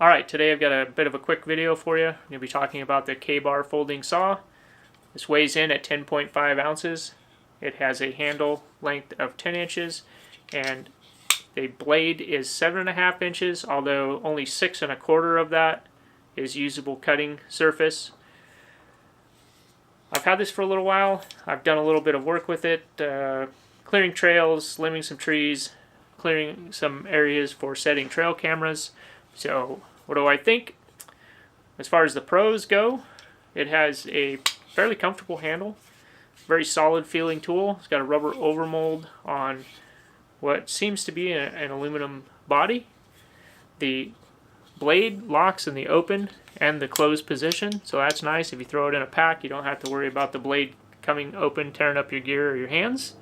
Alright, today I've got a bit of a quick video for you. I'm going to be talking about the Kabar folding saw. This weighs in at 10.5 ounces. It has a handle length of 10 inches and the blade is 7.5 inches, although only 6 1/4 of that is usable cutting surface. I've had this for a little while. I've done a little bit of work with it, clearing trails, limbing some trees, clearing some areas for setting trail cameras. So what do I think? As far as the pros go, it has a fairly comfortable handle, very solid feeling tool. It's got a rubber overmold on what seems to be an aluminum body. The blade locks in the open and the closed position, so that's nice. If you throw it in a pack, you don't have to worry about the blade coming open, tearing up your gear or your hands.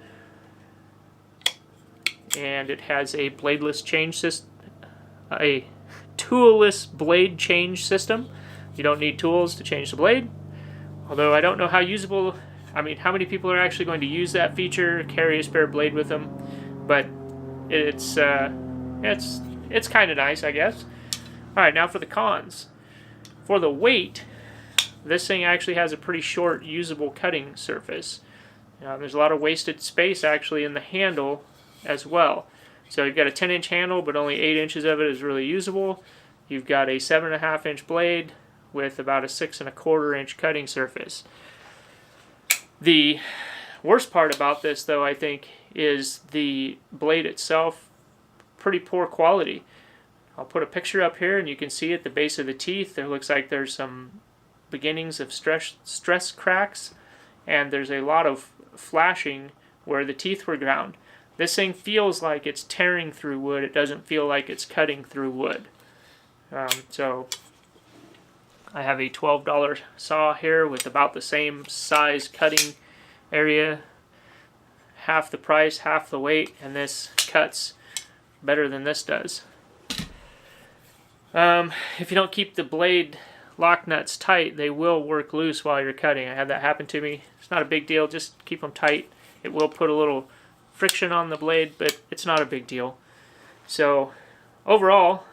And it has a bladeless change system, a toolless blade change system. You don't need tools to change the blade. Although I don't know how usable, how many people are actually going to use that feature, carry a spare blade with them, but it's kind of nice, I guess. All right, now for the cons. For the weight, this thing actually has a pretty short usable cutting surface. There's a lot of wasted space actually in the handle as well. So you've got a 10-inch handle, but only 8 inches of it is really usable. You've got a 7.5-inch blade with about a 6 1/4 inch cutting surface. The worst part about this, though, I think, is the blade itself. Pretty poor quality. I'll put a picture up here, and you can see at the base of the teeth, there looks like there's some beginnings of stress cracks, and there's a lot of flashing where the teeth were ground. This thing feels like it's tearing through wood. It doesn't feel like it's cutting through wood. So I have a $12 saw here with about the same size cutting area. Half the price, half the weight, and this cuts better than this does. If you don't keep the blade lock nuts tight, they will work loose while you're cutting. I had that happen to me. It's not a big deal. Just keep them tight. It will put a little friction on the blade, but it's not a big deal. So overall,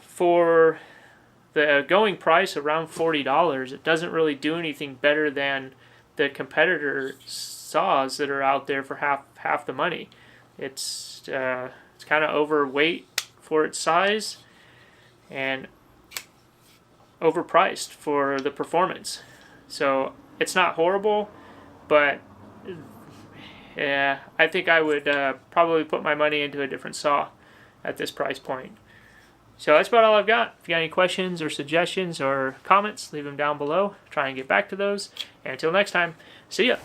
for the going price around $40, it doesn't really do anything better than the competitor saws that are out there for half the money. It's kind of overweight for its size and overpriced for the performance. So it's not horrible, but yeah, I think I would probably put my money into a different saw at this price point. So that's about all I've got. If you got any questions or suggestions or comments, leave them down below. Try and get back to those. And until next time, see ya.